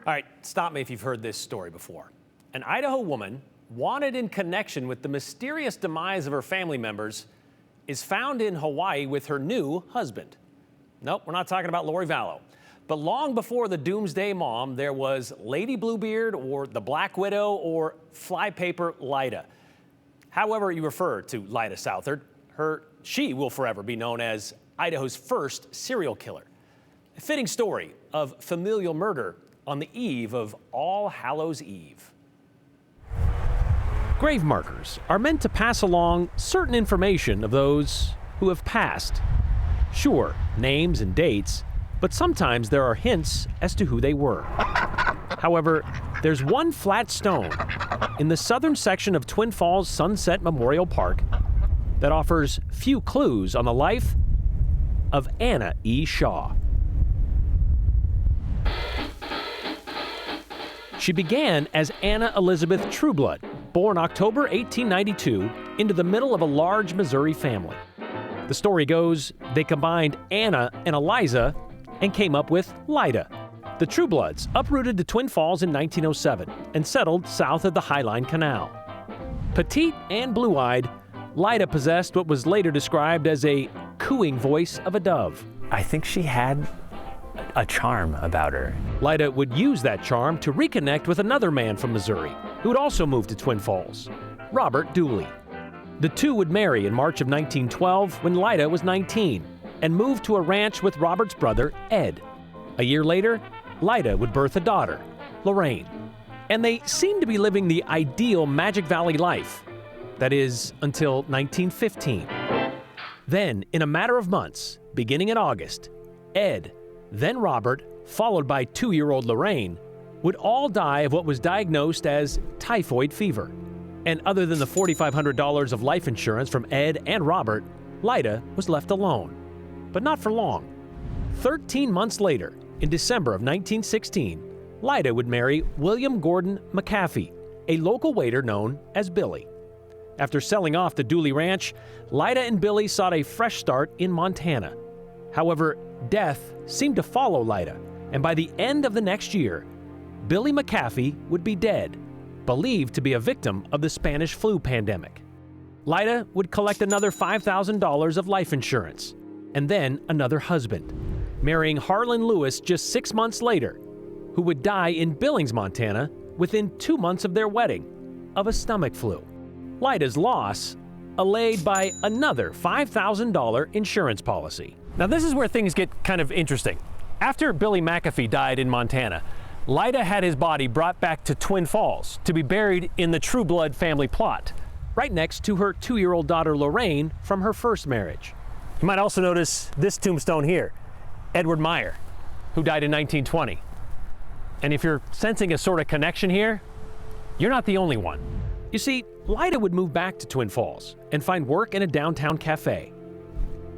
All right, stop me if you've heard this story before. An Idaho woman wanted in connection with the mysterious demise of her family members is found in Hawaii with her new husband. Nope, we're not talking about Lori Vallow. But long before the Doomsday Mom, there was Lady Bluebeard or the Black Widow or Flypaper Lyda. However you refer to Lyda Southard, she will forever be known as Idaho's first serial killer. A fitting story of familial murder on the eve of All Hallows Eve. Grave markers are meant to pass along certain information of those who have passed. Sure, names and dates, but sometimes there are hints as to who they were. However, there's one flat stone in the southern section of Twin Falls Sunset Memorial Park that offers few clues on the life of Anna E. Shaw. She began as Anna Elizabeth Trueblood, born October 1892 into the middle of a large Missouri family. The story goes they combined Anna and Eliza and came up with Lyda. The Truebloods uprooted to Twin Falls in 1907 and settled south of the Highline Canal. Petite and blue-eyed, Lyda possessed what was later described as a cooing voice of a dove. I think she had a charm about her. Lyda would use that charm to reconnect with another man from Missouri who had also moved to Twin Falls, Robert Dooley. The two would marry in March of 1912 when Lyda was 19 and moved to a ranch with Robert's brother, Ed. A year later, Lyda would birth a daughter, Lorraine. And they seemed to be living the ideal Magic Valley life. That is, until 1915. Then, in a matter of months, beginning in August, Ed, then Robert, followed by 2-year-old Lorraine, would all die of what was diagnosed as typhoid fever. And other than the $4,500 of life insurance from Ed and Robert, Lyda was left alone. But not for long. 13 months later, in December of 1916, Lyda would marry William Gordon McAfee, a local waiter known as Billy. After selling off the Dooley Ranch, Lyda and Billy sought a fresh start in Montana. However, death seemed to follow Lyda, and by the end of the next year, Billy McAfee would be dead, believed to be a victim of the Spanish flu pandemic. Lyda would collect another $5,000 of life insurance, and then another husband, marrying Harlan Lewis just 6 months later, who would die in Billings, Montana, within 2 months of their wedding, of a stomach flu. Lyda's loss allayed by another $5,000 insurance policy. Now this is where things get kind of interesting. After Billy McAfee died in Montana, Lyda had his body brought back to Twin Falls to be buried in the Trueblood family plot, right next to her 2-year-old daughter Lorraine from her first marriage. You might also notice this tombstone here, Edward Meyer, who died in 1920. And if you're sensing a sort of connection here, you're not the only one. You see, Lyda would move back to Twin Falls and find work in a downtown cafe.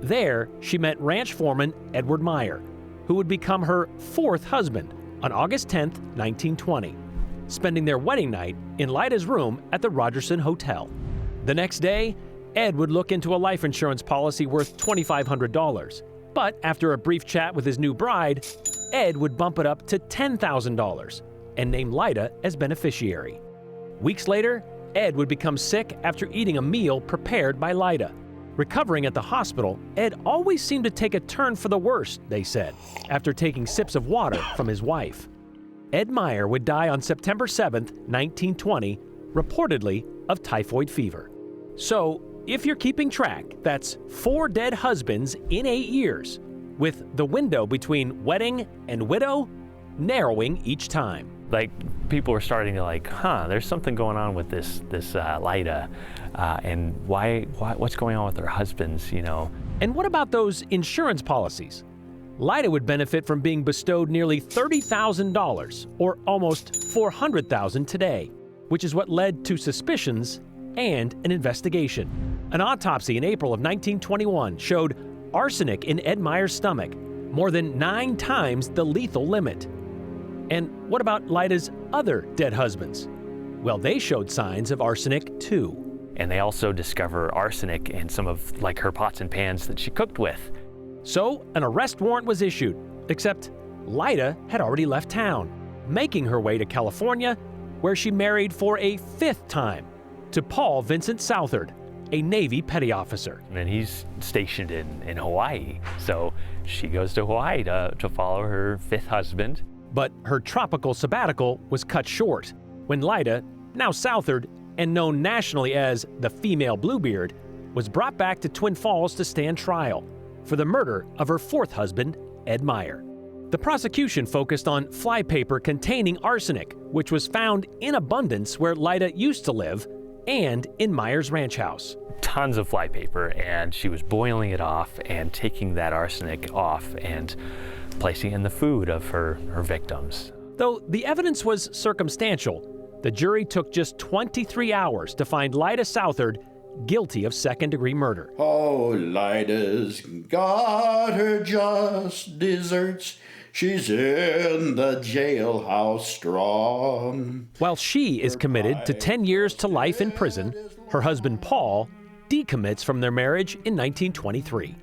There, she met ranch foreman Edward Meyer, who would become her 4th husband on August 10, 1920, spending their wedding night in Lyda's room at the Rogerson Hotel. The next day, Ed would look into a life insurance policy worth $2,500. But after a brief chat with his new bride, Ed would bump it up to $10,000 and name Lyda as beneficiary. Weeks later, Ed would become sick after eating a meal prepared by Lyda. Recovering at the hospital, Ed always seemed to take a turn for the worse, they said, after taking sips of water from his wife. Ed Meyer would die on September 7, 1920, reportedly of typhoid fever. So, if you're keeping track, that's 4 dead husbands in 8 years, with the window between wedding and widow narrowing each time. Like, people were starting to there's something going on with this Lyda, and what's going on with her husbands, you know? And what about those insurance policies? Lyda would benefit from being bestowed nearly $30,000, or almost $400,000 today, which is what led to suspicions and an investigation. An autopsy in April of 1921 showed arsenic in Ed Meyer's stomach, more than 9 times the lethal limit. And what about Lyda's other dead husbands? Well, they showed signs of arsenic too. And they also discover arsenic in some of her pots and pans that she cooked with. So an arrest warrant was issued, except Lyda had already left town. making her way to California, where she married for a 5th time to Paul Vincent Southard, a Navy petty officer. And he's stationed in Hawaii, so she goes to Hawaii to follow her 5th husband. But her tropical sabbatical was cut short when Lyda, now Southard, and known nationally as the female Bluebeard, was brought back to Twin Falls to stand trial for the murder of her 4th husband, Ed Meyer. The prosecution focused on flypaper containing arsenic, which was found in abundance where Lyda used to live and in Meyer's ranch house. Tons of flypaper, and she was boiling it off and taking that arsenic off and placing it in the food of her victims. Though the evidence was circumstantial, the jury took just 23 hours to find Lyda Southard guilty of 2nd-degree murder. Oh, Lyda's got her just deserts. She's in the jailhouse strong. While she is committed to 10 years to life in prison, her husband Paul decommits from their marriage in 1923.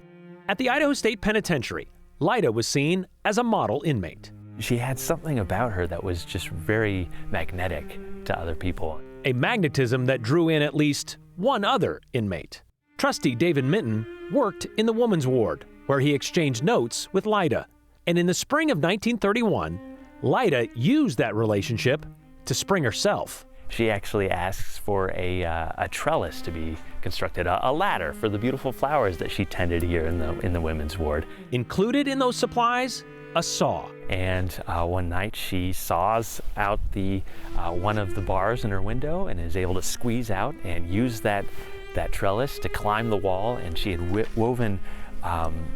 At the Idaho State Penitentiary, Lyda was seen as a model inmate. She had something about her that was just very magnetic to other people. A magnetism that drew in at least one other inmate. Trustee David Minton worked in the woman's ward, where he exchanged notes with Lyda. And in the spring of 1931, Lyda used that relationship to spring herself. She actually asks for a trellis to be constructed, a ladder for the beautiful flowers that she tended here in the women's ward. Included in those supplies, a saw. And one night she saws out one of the bars in her window and is able to squeeze out and use that trellis to climb the wall, and she had woven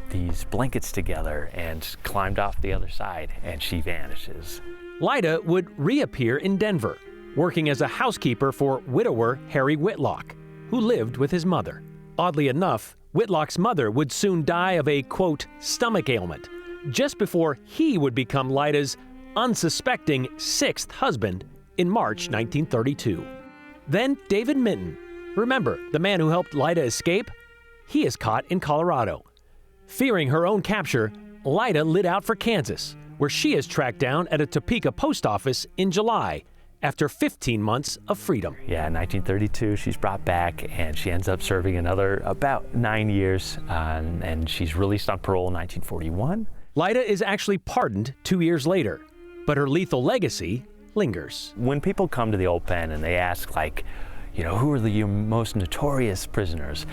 these blankets together and climbed off the other side, and she vanishes. Lyda would reappear in Denver, working as a housekeeper for widower Harry Whitlock, who lived with his mother. Oddly enough, Whitlock's mother would soon die of a, quote, stomach ailment, just before he would become Lyda's unsuspecting 6th husband in March 1932. Then David Minton, remember the man who helped Lyda escape? He is caught in Colorado. Fearing her own capture, Lyda lit out for Kansas, where she is tracked down at a Topeka post office in July after 15 months of freedom. Yeah, in 1932, she's brought back, and she ends up serving another about 9 years, and she's released on parole in 1941. Lyda is actually pardoned 2 years later, but her lethal legacy lingers. When people come to the old pen and they ask, like, you know, who are your most notorious prisoners?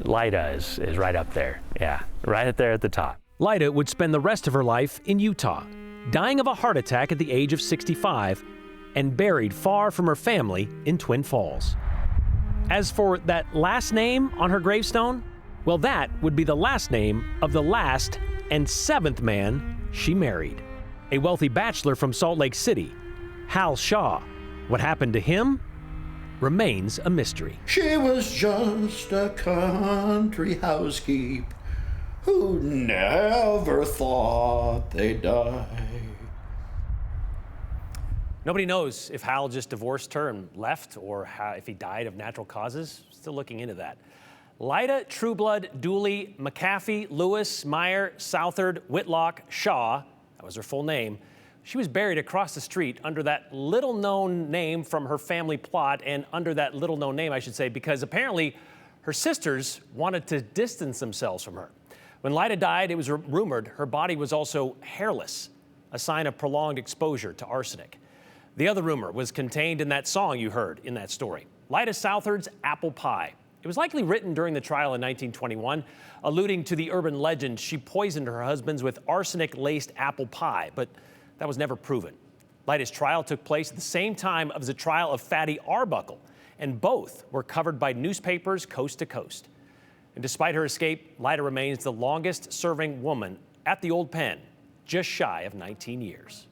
Lyda is right up there. Yeah, right up there at the top. Lyda would spend the rest of her life in Utah, dying of a heart attack at the age of 65, and buried far from her family in Twin Falls. As for that last name on her gravestone, well, that would be the last name of the last and 7th man she married, a wealthy bachelor from Salt Lake City, Hal Shaw. What happened to him remains a mystery. She was just a country housekeep who never thought they'd die. Nobody knows if Hal just divorced her and left, or if he died of natural causes. Still looking into that. Lyda Trueblood Dooley McAfee Lewis Meyer Southard Whitlock Shaw, that was her full name. She was buried across the street under that little-known name from her family plot, and under that little-known name, I should say, because apparently her sisters wanted to distance themselves from her. When Lyda died, it was rumored her body was also hairless, a sign of prolonged exposure to arsenic. The other rumor was contained in that song you heard in that story, Lyda Southard's Apple Pie. It was likely written during the trial in 1921, alluding to the urban legend she poisoned her husbands with arsenic-laced apple pie, but that was never proven. Lyda's trial took place at the same time as the trial of Fatty Arbuckle, and both were covered by newspapers coast to coast. And despite her escape, Lyda remains the longest-serving woman at the old pen, just shy of 19 years.